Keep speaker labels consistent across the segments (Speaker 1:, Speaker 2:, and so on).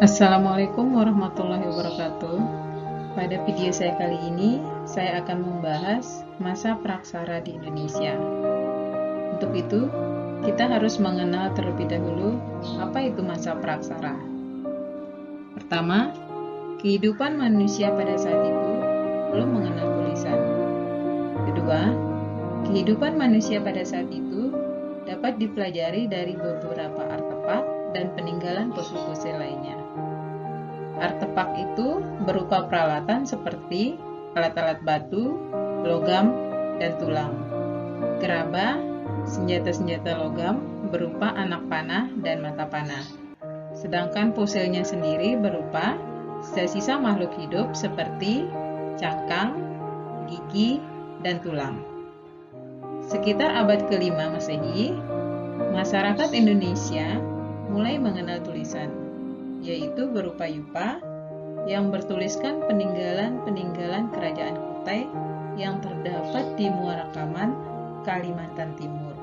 Speaker 1: Assalamualaikum warahmatullahi wabarakatuh. Pada video saya kali ini, saya akan membahas masa praksara di Indonesia. Untuk itu, kita harus mengenal terlebih dahulu apa itu masa praksara. Pertama, kehidupan manusia pada saat itu belum mengenal tulisan. Kedua, kehidupan manusia pada saat itu dapat dipelajari dari beberapa artefak dan peninggalan fosil-fosil lainnya. Artefak itu berupa peralatan seperti alat-alat batu, logam, dan tulang. Gerabah, senjata-senjata logam berupa anak panah dan mata panah. Sedangkan fosilnya sendiri berupa sisa-sisa makhluk hidup seperti cangkang, gigi, dan tulang. Sekitar abad ke-5 Masehi, masyarakat Indonesia mulai mengenal tulisan, yaitu berupa yupa yang bertuliskan peninggalan-peninggalan kerajaan Kutai yang terdapat di Muara Kaman, Kalimantan Timur.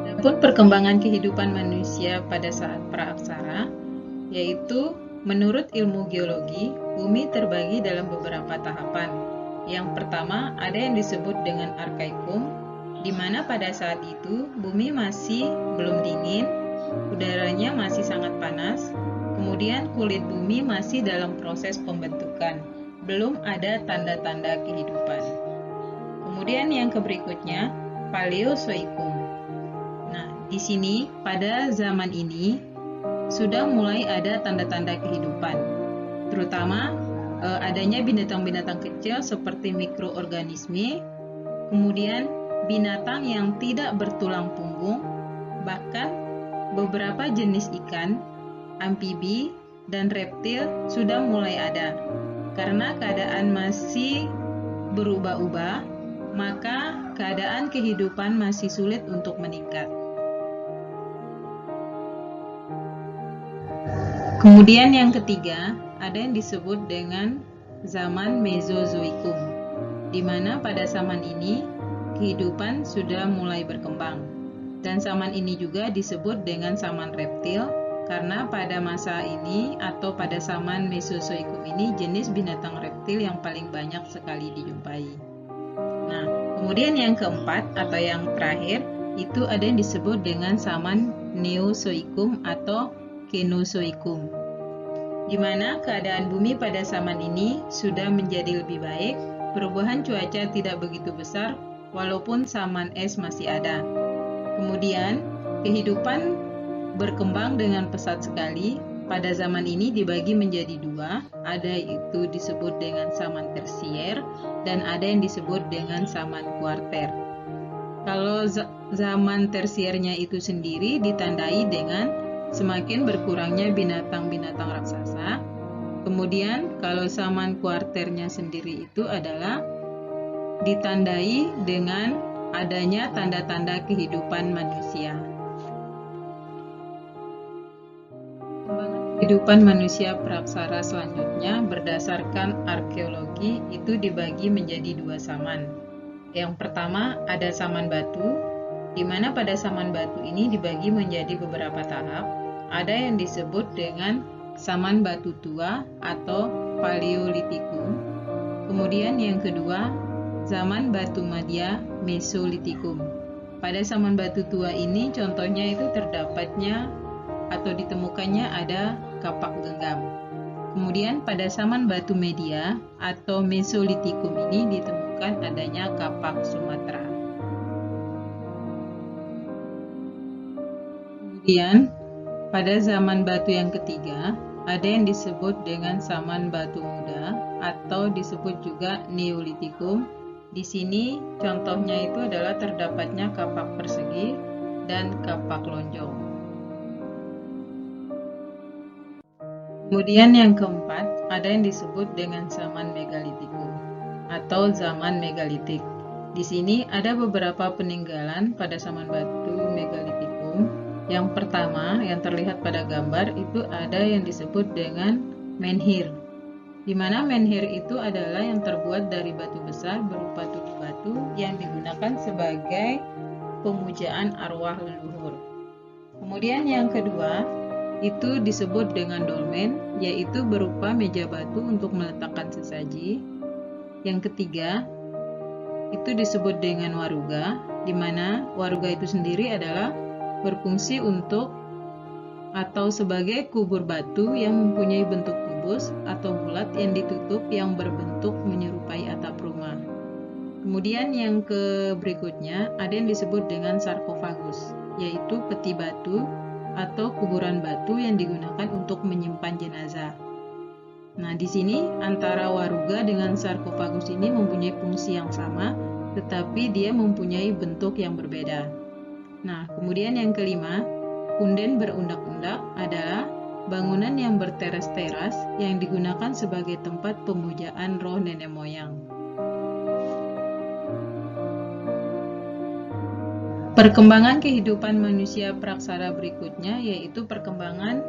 Speaker 1: Adapun perkembangan kehidupan manusia pada saat praaksara, yaitu menurut ilmu geologi, bumi terbagi dalam beberapa tahapan. Yang pertama ada yang disebut dengan arkaikum, di mana pada saat itu bumi masih belum dingin, udaranya masih sangat panas, kemudian kulit bumi masih dalam proses pembentukan, belum ada tanda-tanda kehidupan. Kemudian yang berikutnya, paleozoikum. Nah, di sini pada zaman ini sudah mulai ada tanda-tanda kehidupan, terutama adanya binatang-binatang kecil seperti mikroorganisme, kemudian binatang yang tidak bertulang punggung, bahkan beberapa jenis ikan, amfibi, dan reptil sudah mulai ada. Karena keadaan masih berubah-ubah, maka keadaan kehidupan masih sulit untuk meningkat. Kemudian yang ketiga, ada yang disebut dengan zaman Mesozoikum, di mana pada zaman ini kehidupan sudah mulai berkembang. Dan zaman ini juga disebut dengan zaman reptil, karena pada masa ini atau pada zaman Mesozoikum ini jenis binatang reptil yang paling banyak sekali dijumpai. Nah, kemudian yang keempat atau yang terakhir, itu ada yang disebut dengan zaman Neozoikum atau Kenozoikum, di mana keadaan bumi pada zaman ini sudah menjadi lebih baik, perubahan cuaca tidak begitu besar, walaupun saman es masih ada. Kemudian, kehidupan berkembang dengan pesat sekali. Pada zaman ini dibagi menjadi dua, ada itu disebut dengan saman tersier dan ada yang disebut dengan saman kuarter. Kalau zaman tersiernya itu sendiri ditandai dengan semakin berkurangnya binatang-binatang raksasa. Kemudian kalau zaman kuarternya sendiri itu adalah ditandai dengan adanya tanda-tanda kehidupan manusia. Kehidupan manusia praksara selanjutnya berdasarkan arkeologi itu dibagi menjadi dua zaman. Yang pertama ada zaman batu, di mana pada zaman batu ini dibagi menjadi beberapa tahap. Ada yang disebut dengan zaman batu tua atau Paleolitikum. Kemudian yang kedua, zaman batu madya Mesolitikum. Pada zaman batu tua ini contohnya itu terdapatnya atau ditemukannya ada kapak genggam. Kemudian pada zaman batu media atau Mesolitikum ini ditemukan adanya kapak Sumatera. Kemudian pada zaman batu yang ketiga ada yang disebut dengan zaman batu muda atau disebut juga Neolitikum. Di sini contohnya itu adalah terdapatnya kapak persegi dan kapak lonjong. Kemudian yang keempat ada yang disebut dengan zaman Megalitikum atau zaman megalitik. Di sini ada beberapa peninggalan pada zaman batu Megalitikum. Yang pertama yang terlihat pada gambar itu ada yang disebut dengan menhir, di mana menhir itu adalah yang terbuat dari batu besar berupa tubuh batu yang digunakan sebagai pemujaan arwah leluhur. Kemudian yang kedua, itu disebut dengan dolmen, yaitu berupa meja batu untuk meletakkan sesaji. Yang ketiga, itu disebut dengan waruga, di mana waruga itu sendiri adalah berfungsi untuk atau sebagai kubur batu yang mempunyai bentuk kubus atau bulat yang ditutup yang berbentuk menyerupai atap rumah. Kemudian yang berikutnya ada yang disebut dengan sarkofagus, yaitu peti batu atau kuburan batu yang digunakan untuk menyimpan jenazah. Nah, di sini antara waruga dengan sarkofagus ini mempunyai fungsi yang sama, tetapi dia mempunyai bentuk yang berbeda. Nah, kemudian yang kelima, punden berundak-undak adalah bangunan yang berteras-teras yang digunakan sebagai tempat pemujaan roh nenek moyang. Perkembangan kehidupan manusia praksara berikutnya yaitu perkembangan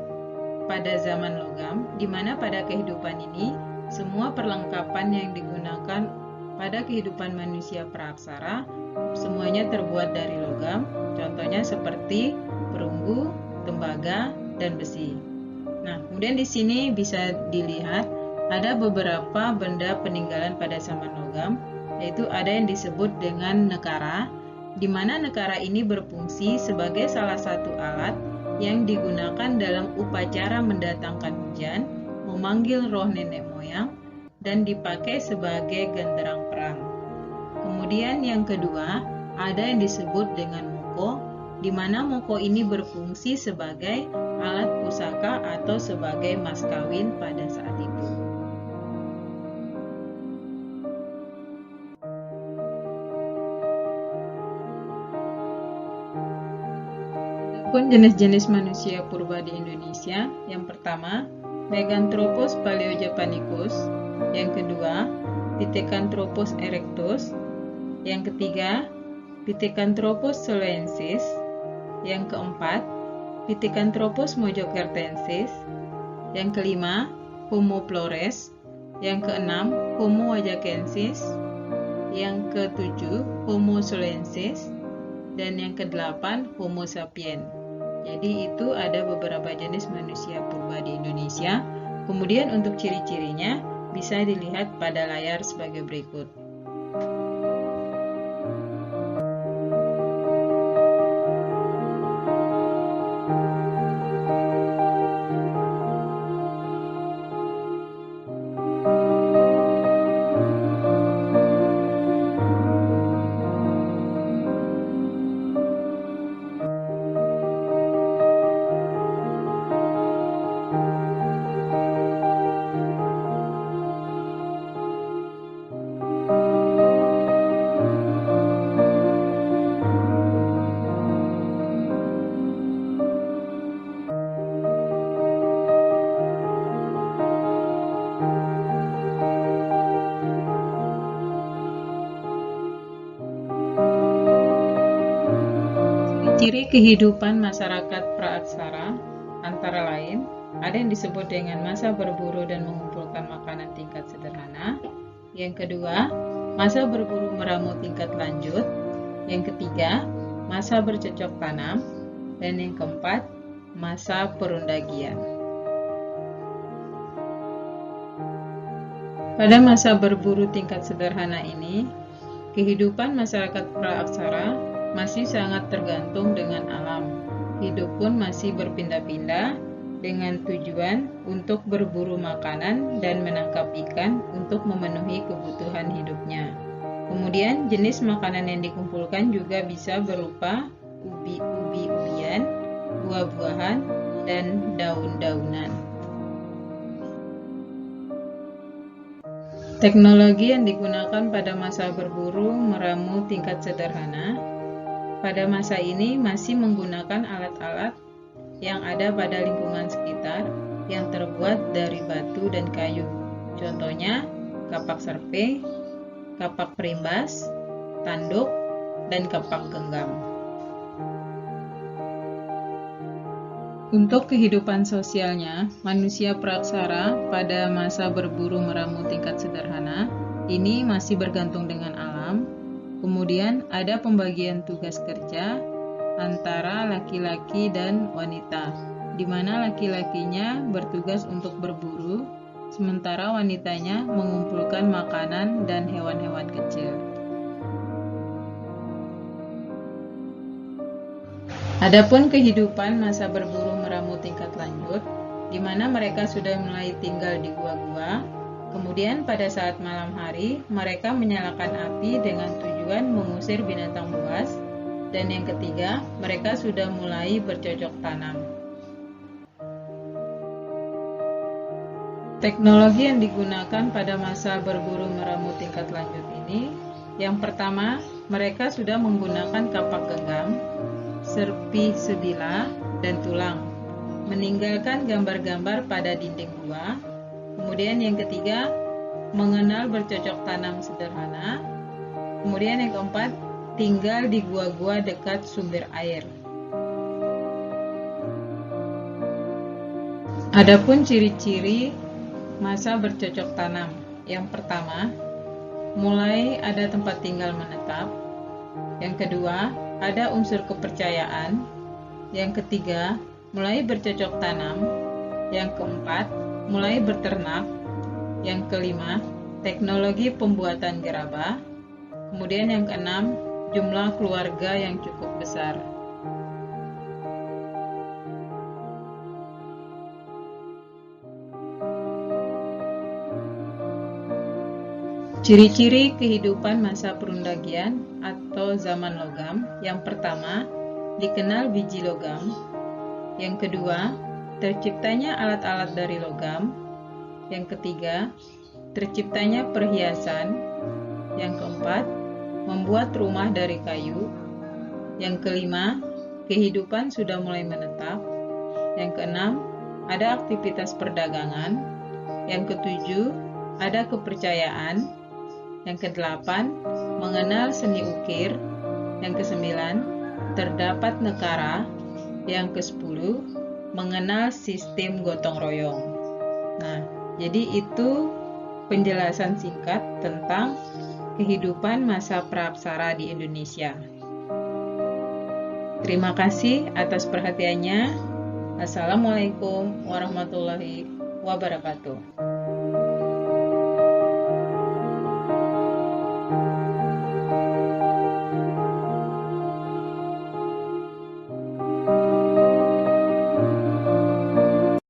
Speaker 1: pada zaman logam, di mana pada kehidupan ini semua perlengkapan yang digunakan pada kehidupan manusia praksara semuanya terbuat dari logam, contohnya seperti perunggu, tembaga, dan besi. Nah, kemudian di sini bisa dilihat ada beberapa benda peninggalan pada zaman logam, yaitu ada yang disebut dengan nekara, di mana nekara ini berfungsi sebagai salah satu alat yang digunakan dalam upacara mendatangkan hujan, memanggil roh nenek moyang, dan dipakai sebagai genderang perang. Kemudian yang kedua, ada yang disebut dengan moko, di mana moko ini berfungsi sebagai alat pusaka atau sebagai mas kawin pada saat itu. Adapun jenis-jenis manusia purba di Indonesia, yang pertama, Meganthropus paleojapanicus, yang kedua, Pithecanthropus erectus, yang ketiga, Pithecanthropus soloensis, yang keempat, Pithecanthropus mojokertensis, yang kelima, Homo flores, yang keenam, Homo wajakensis, yang ketujuh, Homo soloensis, dan yang kedelapan, Homo sapien. Jadi itu ada beberapa jenis manusia purba di Indonesia. Kemudian untuk ciri-cirinya bisa dilihat pada layar sebagai berikut. Ciri kehidupan masyarakat praaksara antara lain ada yang disebut dengan masa berburu dan mengumpulkan makanan tingkat sederhana. Yang kedua, masa berburu meramu tingkat lanjut. Yang ketiga, masa bercocok tanam. Dan yang keempat, masa perundagian. Pada masa berburu tingkat sederhana ini, kehidupan masyarakat praaksara masih sangat tergantung dengan alam. Hidup pun masih berpindah-pindah dengan tujuan untuk berburu makanan dan menangkap ikan untuk memenuhi kebutuhan hidupnya. Kemudian jenis makanan yang dikumpulkan juga bisa berupa ubi-ubian, buah-buahan, dan daun-daunan. Teknologi yang digunakan pada masa berburu meramu tingkat sederhana pada masa ini masih menggunakan alat-alat yang ada pada lingkungan sekitar yang terbuat dari batu dan kayu. Contohnya kapak serpe, kapak perimbas, tanduk, dan kapak genggam. Untuk kehidupan sosialnya, manusia praaksara pada masa berburu meramu tingkat sederhana ini masih bergantung dengan alam. Kemudian ada pembagian tugas kerja, antara laki-laki dan wanita, di mana laki-lakinya bertugas untuk berburu, sementara wanitanya mengumpulkan makanan dan hewan-hewan kecil. Adapun kehidupan masa berburu meramu tingkat lanjut, di mana mereka sudah mulai tinggal di gua-gua. Kemudian pada saat malam hari, mereka menyalakan api dengan tujuan mengusir binatang buas. Dan yang ketiga, mereka sudah mulai bercocok tanam. Teknologi yang digunakan pada masa berburu meramu tingkat lanjut ini, yang pertama, mereka sudah menggunakan kapak genggam, serpi sebila, dan tulang, meninggalkan gambar-gambar pada dinding gua. Kemudian yang ketiga, mengenal bercocok tanam sederhana. Kemudian yang keempat, tinggal di gua-gua dekat sumber air. Adapun ciri-ciri masa bercocok tanam. Yang pertama, mulai ada tempat tinggal menetap. Yang kedua, ada unsur kepercayaan. Yang ketiga, mulai bercocok tanam. Yang keempat, mulai berternak. Yang kelima, teknologi pembuatan gerabah. Kemudian yang keenam, jumlah keluarga yang cukup besar. Ciri-ciri kehidupan masa perundagian atau zaman logam. Yang pertama, dikenal biji logam. Yang kedua, terciptanya alat-alat dari logam. Yang ketiga, terciptanya perhiasan. Yang keempat, membuat rumah dari kayu. Yang kelima, kehidupan sudah mulai menetap. Yang keenam, ada aktivitas perdagangan. Yang ketujuh, ada kepercayaan. Yang kedelapan, mengenal seni ukir. Yang kesembilan, terdapat nekara. Yang kesepuluh, mengenal sistem gotong royong. Nah, jadi itu penjelasan singkat tentang kehidupan masa Praapsara di Indonesia. Terima kasih atas perhatiannya. Assalamualaikum warahmatullahi wabarakatuh.